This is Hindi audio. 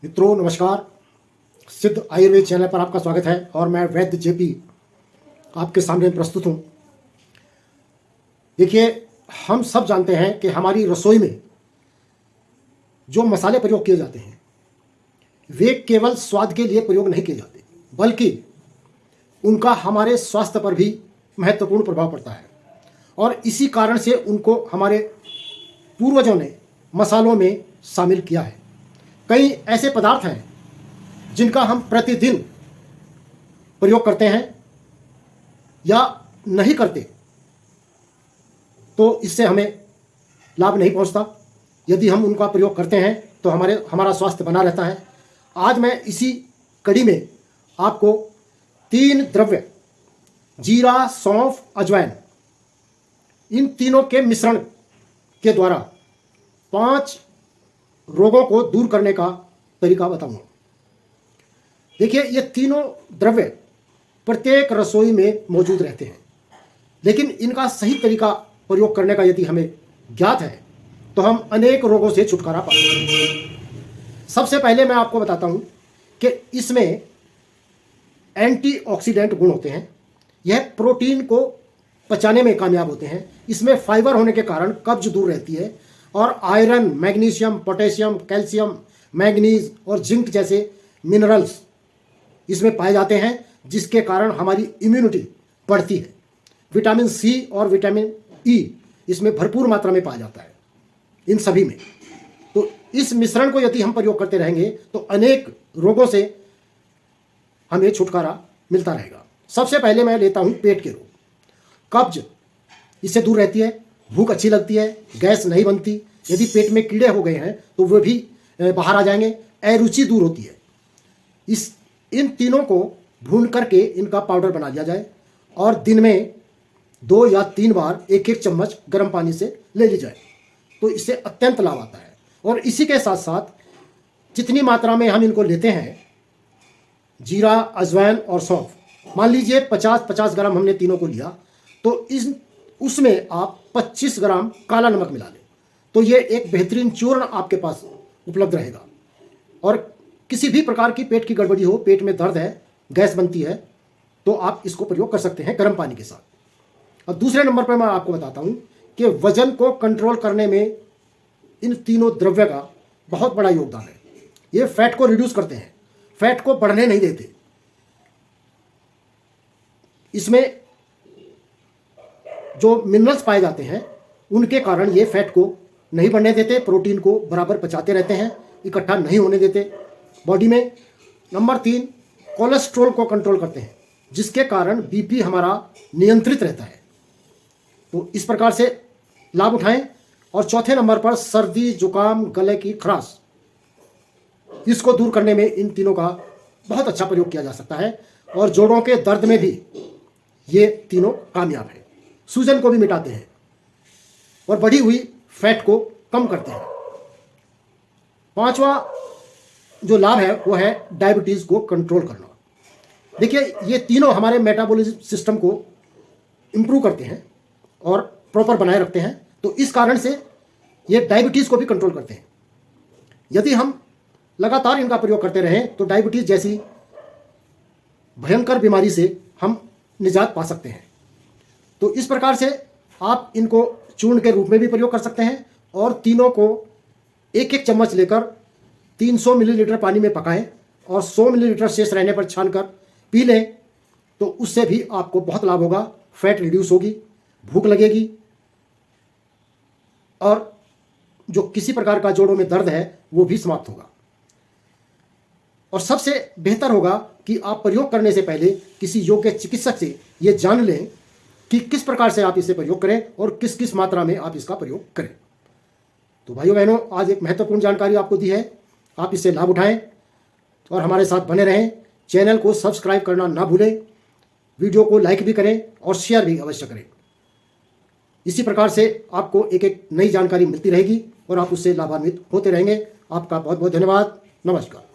मित्रों नमस्कार। सिद्ध आयुर्वेद चैनल पर आपका स्वागत है और मैं वैद्य जेपी आपके सामने प्रस्तुत हूँ। देखिए, हम सब जानते हैं कि हमारी रसोई में जो मसाले प्रयोग किए जाते हैं वे केवल स्वाद के लिए प्रयोग नहीं किए जाते, बल्कि उनका हमारे स्वास्थ्य पर भी महत्वपूर्ण प्रभाव पड़ता है। और इसी कारण से उनको हमारे पूर्वजों ने मसालों में शामिल किया है। कई ऐसे पदार्थ हैं जिनका हम प्रतिदिन प्रयोग करते हैं या नहीं करते तो इससे हमें लाभ नहीं पहुंचता। यदि हम उनका प्रयोग करते हैं तो हमारा स्वास्थ्य बना रहता है। आज मैं इसी कड़ी में आपको 3 द्रव्य जीरा, सौंफ, अजवाइन, इन तीनों के मिश्रण के द्वारा 5 रोगों को दूर करने का तरीका बताऊंगा। देखिए, ये तीनों द्रव्य प्रत्येक रसोई में मौजूद रहते हैं, लेकिन इनका सही तरीका प्रयोग करने का यदि हमें ज्ञात है तो हम अनेक रोगों से छुटकारा पा सकते हैं। सबसे पहले मैं आपको बताता हूं कि इसमें एंटीऑक्सीडेंट गुण होते हैं। यह प्रोटीन को पचाने में कामयाब होते हैं। इसमें फाइबर होने के कारण कब्ज दूर रहती है और iron, magnesium, potassium, calcium, manganese और जिंक जैसे मिनरल्स इसमें पाए जाते हैं, जिसके कारण हमारी इम्यूनिटी बढ़ती है। विटामिन सी और विटामिन ई इसमें भरपूर मात्रा में पाया जाता है, इन सभी में। तो इस मिश्रण को यदि हम प्रयोग करते रहेंगे तो अनेक रोगों से हमें छुटकारा मिलता रहेगा। सबसे पहले मैं लेता हूं पेट के रोग। कब्ज इससे दूर रहती है, भूख अच्छी लगती है, गैस नहीं बनती। यदि पेट में कीड़े हो गए हैं तो वे भी बाहर आ जाएंगे। अरुचि दूर होती है। इन तीनों को भून करके इनका पाउडर बना लिया जाए और दिन में 2 या 3 बार 1-1 चम्मच गर्म पानी से ले ली जाए तो इससे अत्यंत लाभ आता है। और इसी के साथ साथ जितनी मात्रा में हम इनको लेते हैं, जीरा, अजवाइन और सौंफ, मान लीजिए 50-50 ग्राम हमने तीनों को लिया, तो उसमें आप 25 ग्राम काला नमक मिला लें तो ये एक बेहतरीन चूर्ण आपके पास उपलब्ध रहेगा। और किसी भी प्रकार की पेट की गड़बड़ी हो, पेट में दर्द है, गैस बनती है, तो आप इसको प्रयोग कर सकते हैं गर्म पानी के साथ। और दूसरे नंबर पर मैं आपको बताता हूं कि वजन को कंट्रोल करने में इन तीनों द्रव्य का बहुत बड़ा योगदान है। ये फैट को रिड्यूस करते हैं, फैट को बढ़ने नहीं देते। इसमें जो मिनरल्स पाए जाते हैं उनके कारण ये फैट को नहीं बढ़ने देते, प्रोटीन को बराबर पचाते रहते हैं, इकट्ठा नहीं होने देते बॉडी में। नंबर 3, कोलेस्ट्रॉल को कंट्रोल करते हैं, जिसके कारण बीपी हमारा नियंत्रित रहता है। तो इस प्रकार से लाभ उठाएं। और चौथे नंबर पर सर्दी, जुकाम, गले की खराश, इसको दूर करने में इन तीनों का बहुत अच्छा प्रयोग किया जा सकता है। और जोड़ों के दर्द में भी ये तीनों कामयाब है। सूजन को भी मिटाते हैं और बढ़ी हुई फैट को कम करते हैं। 5वां जो लाभ है वो है डायबिटीज को कंट्रोल करना। देखिए, ये तीनों हमारे मेटाबॉलिज्म सिस्टम को इंप्रूव करते हैं और प्रॉपर बनाए रखते हैं। तो इस कारण से ये डायबिटीज को भी कंट्रोल करते हैं। यदि हम लगातार इनका प्रयोग करते रहें तो डायबिटीज जैसी भयंकर बीमारी से हम निजात पा सकते हैं। तो इस प्रकार से आप इनको चूर्ण के रूप में भी प्रयोग कर सकते हैं और तीनों को 1-1 चम्मच लेकर 300 मिलीलीटर पानी में पकाएं और 100 मिलीलीटर शेष रहने पर छानकर पी लें तो उससे भी आपको बहुत लाभ होगा। फैट रिड्यूस होगी, भूख लगेगी और जो किसी प्रकार का जोड़ों में दर्द है वो भी समाप्त होगा। और सबसे बेहतर होगा कि आप प्रयोग करने से पहले किसी योग्य चिकित्सक से ये जान लें कि किस प्रकार से आप इसे प्रयोग करें और किस किस मात्रा में आप इसका प्रयोग करें। तो भाइयों बहनों, आज एक महत्वपूर्ण जानकारी आपको दी है। आप इससे लाभ उठाएं और हमारे साथ बने रहें। चैनल को सब्सक्राइब करना ना भूलें, वीडियो को लाइक भी करें और शेयर भी अवश्य करें। इसी प्रकार से आपको एक नई जानकारी मिलती रहेगी और आप उससे लाभान्वित होते रहेंगे। आपका बहुत बहुत धन्यवाद। नमस्कार।